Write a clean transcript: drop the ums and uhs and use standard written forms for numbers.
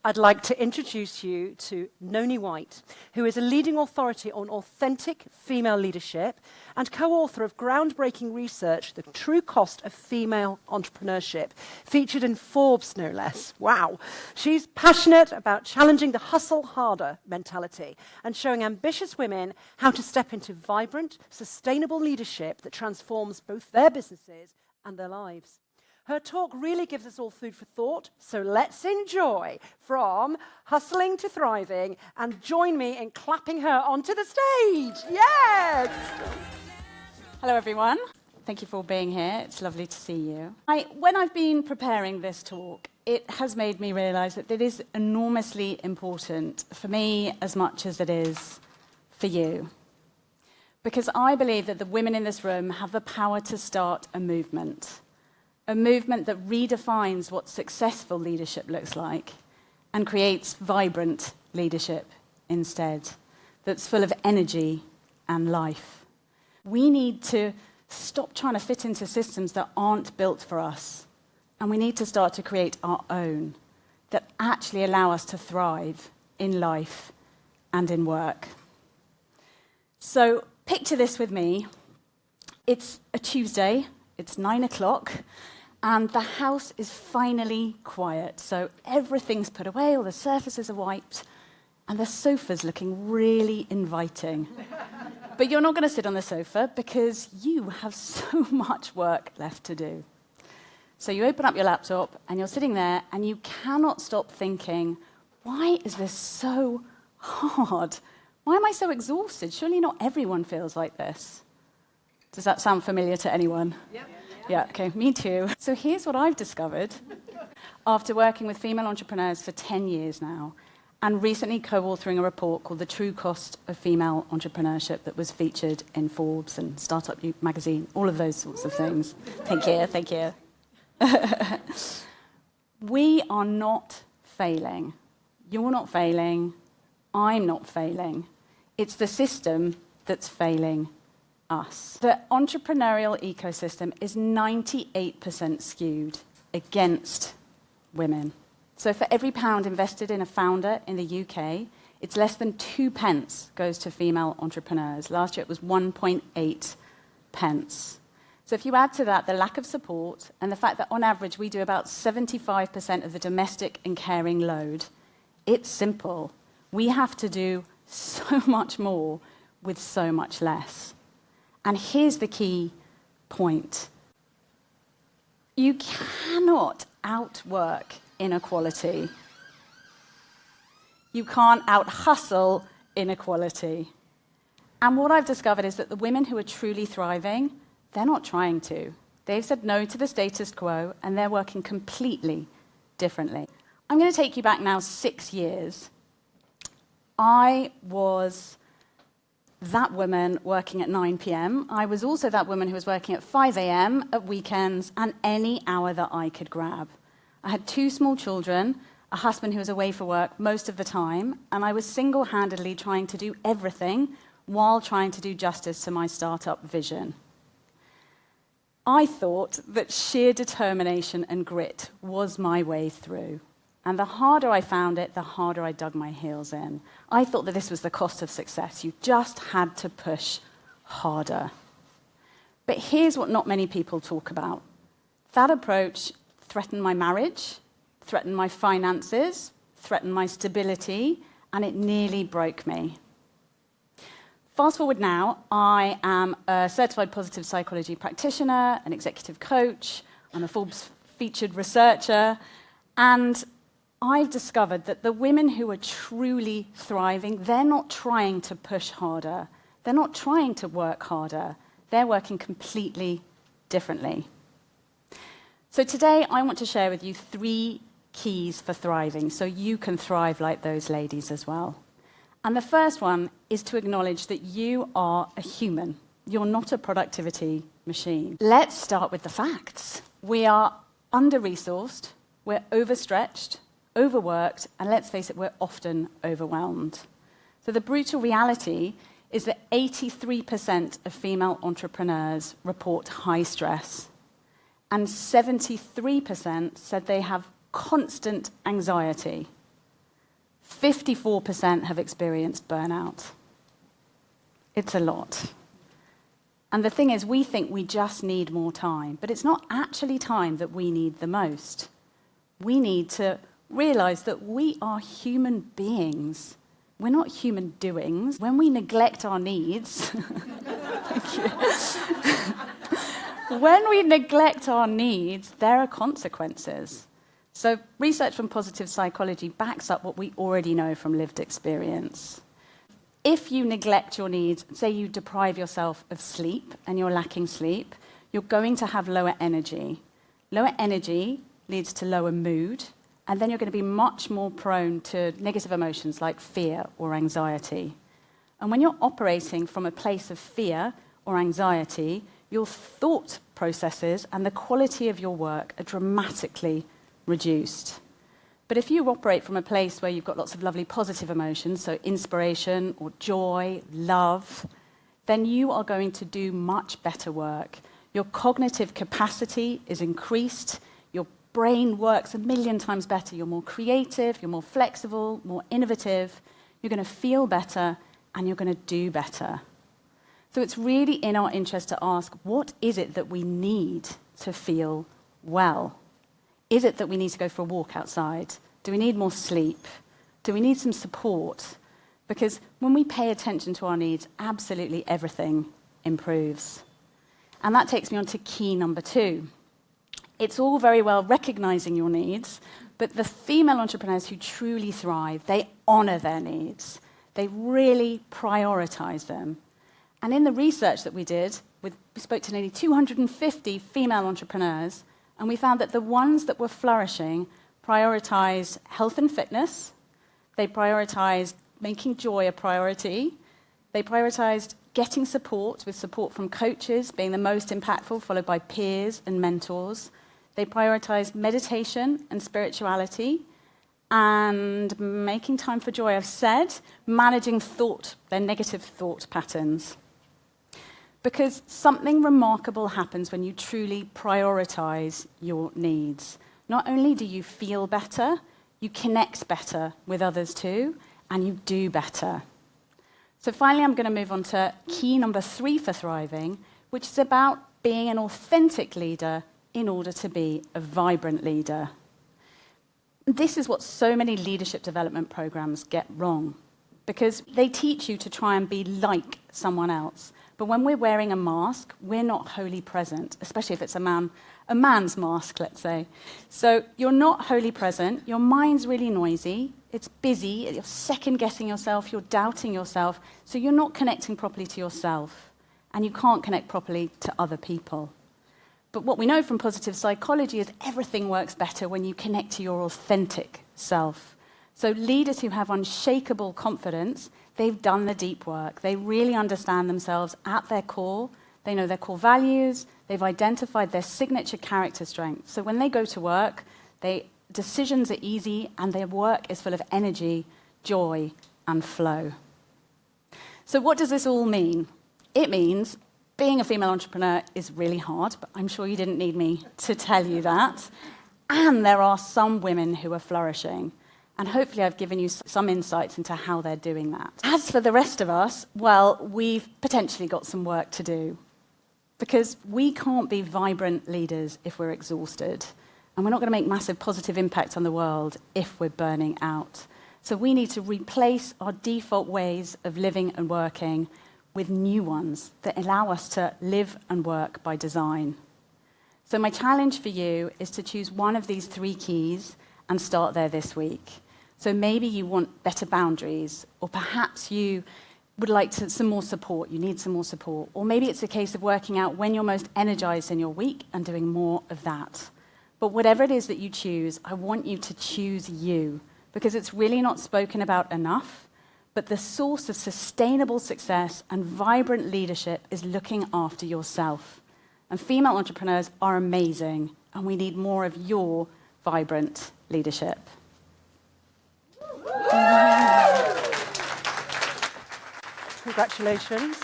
I'd like to introduce you to Nonie White, who is a leading authority on authentic female leadership and co-author of groundbreaking research, The True Cost of Female Entrepreneurship, featured in Forbes, no less. Wow. She's passionate about challenging the hustle harder mentality and showing ambitious women how to step into vibrant, sustainable leadership that transforms both their businesses and their lives. Her talk really gives us all food for thought, so let's enjoy from hustling to thriving and join me in clapping her onto the stage. Yes! Hello, everyone. Thank you for being here. It's lovely to see you. When I've been preparing this talk, it has made me realise that it is enormously important for me as much as it is for you. Because I believe that the women in this room have the power to start a movement that redefines what successful leadership looks like and creates vibrant leadership instead, that's full of energy and life. We need to stop trying to fit into systems that aren't built for us, and we need to start to create our own that actually allow us to thrive in life and in work. So picture this with me. It's a Tuesday, it's 9 o'clock, and the house is finally quiet. So everything's put away, all the surfaces are wiped, and the sofa's looking really inviting. But you're not going to sit on the sofa because you have so much work left to do. So you open up your laptop, and you're sitting there, and you cannot stop thinking, why is this so hard? Why am I so exhausted? Surely not everyone feels like this. Does that sound familiar to anyone? Yeah, okay, me too. So here's what I've discovered after working with female entrepreneurs for 10 years now and recently co-authoring a report called The True Cost of Female Entrepreneurship that was featured in Forbes and Startup magazine, all of those sorts of things. Thank you. We are not failing. You're not failing. I'm not failing. It's the system that's failing us. The entrepreneurial ecosystem is 98% skewed against women. So for every £1 invested in a founder in the UK, it's less than 2 pence goes to female entrepreneurs. Last year it was 1.8 pence. So if you add to that the lack of support and the fact that on average we do about 75% of the domestic and caring load, it's simple. We have to do so much more with so much less. And here's the key point. You cannot outwork inequality. You can't out-hustle inequality. And what I've discovered is that the women who are truly thriving, they're not trying to. They've said no to the status quo, and they're working completely differently. I'm going to take you back now 6 years. I was that woman working at 9 p.m. I was also that woman who was working at 5 a.m. at weekends and any hour that I could grab. I had 2 small children, a husband who was away for work most of the time, and I was single-handedly trying to do everything while trying to do justice to my startup vision. I thought that sheer determination and grit was my way through. And the harder I found it, the harder I dug my heels in. I thought that this was the cost of success. You just had to push harder. But here's what not many people talk about. That approach threatened my marriage, threatened my finances, threatened my stability, and it nearly broke me. Fast forward now, I am a certified positive psychology practitioner, an executive coach, I'm a Forbes featured researcher, and I've discovered that the women who are truly thriving, they're not trying to push harder. They're not trying to work harder. They're working completely differently. So today, I want to share with you 3 keys for thriving so you can thrive like those ladies as well. And the first one is to acknowledge that you are a human. You're not a productivity machine. Let's start with the facts. We are under-resourced, we're overstretched, overworked, and let's face it, we're often overwhelmed. So the brutal reality is that 83% of female entrepreneurs report high stress, and 73% said they have constant anxiety. 54% have experienced burnout. It's a lot. And the thing is, we think we just need more time, but it's not actually time that we need the most. We need to realize that we are human beings. We're not human doings. When we neglect our needs, thank you. When we neglect our needs, there are consequences. So research from positive psychology backs up what we already know from lived experience. If you neglect your needs, say you deprive yourself of sleep and you're lacking sleep, you're going to have lower energy. Lower energy leads to lower mood, and then you're going to be much more prone to negative emotions like fear or anxiety. And when you're operating from a place of fear or anxiety, your thought processes and the quality of your work are dramatically reduced. But if you operate from a place where you've got lots of lovely positive emotions, so inspiration or joy, love, then you are going to do much better work. Your cognitive capacity is increased, your brain works 1,000,000 times better, you're more creative, you're more flexible, more innovative, you're going to feel better, and you're going to do better. So it's really in our interest to ask, what is it that we need to feel well? Is it that we need to go for a walk outside? Do we need more sleep? Do we need some support? Because when we pay attention to our needs, absolutely everything improves. And that takes me on to key number 2. It's all very well recognizing your needs, but the female entrepreneurs who truly thrive, they honor their needs. They really prioritize them. And in the research that we did, we spoke to nearly 250 female entrepreneurs, and we found that the ones that were flourishing prioritized health and fitness, they prioritized making joy a priority, they prioritized getting support, with support from coaches being the most impactful, followed by peers and mentors. They prioritized meditation and spirituality, and making time for joy, I've said, managing thought, their negative thought patterns. Because something remarkable happens when you truly prioritize your needs. Not only do you feel better, you connect better with others too, and you do better. So finally, I'm going to move on to key number 3 for thriving, which is about being an authentic leader in order to be a vibrant leader. This is what so many leadership development programs get wrong, because they teach you to try and be like someone else. But when we're wearing a mask, we're not wholly present, especially if it's a man's mask, let's say. So you're not wholly present, your mind's really noisy, it's busy, you're second-guessing yourself, you're doubting yourself, so you're not connecting properly to yourself, and you can't connect properly to other people. But what we know from positive psychology is everything works better when you connect to your authentic self. So leaders who have unshakable confidence, they've done the deep work. They really understand themselves at their core. They know their core values. They've identified their signature character strengths. So when they go to work, decisions are easy and their work is full of energy, joy, and flow. So what does this all mean? It means being a female entrepreneur is really hard, but I'm sure you didn't need me to tell you that. And there are some women who are flourishing. And hopefully I've given you some insights into how they're doing that. As for the rest of us, well, we've potentially got some work to do. Because we can't be vibrant leaders if we're exhausted. And we're not going to make massive positive impact on the world if we're burning out. So we need to replace our default ways of living and working with new ones that allow us to live and work by design. So my challenge for you is to choose one of these 3 keys and start there this week. So maybe you want better boundaries, or perhaps you would like some more support, you need some more support. Or maybe it's a case of working out when you're most energized in your week and doing more of that. But whatever it is that you choose, I want you to choose you, because it's really not spoken about enough, but the source of sustainable success and vibrant leadership is looking after yourself. And female entrepreneurs are amazing, and we need more of your vibrant leadership. Congratulations.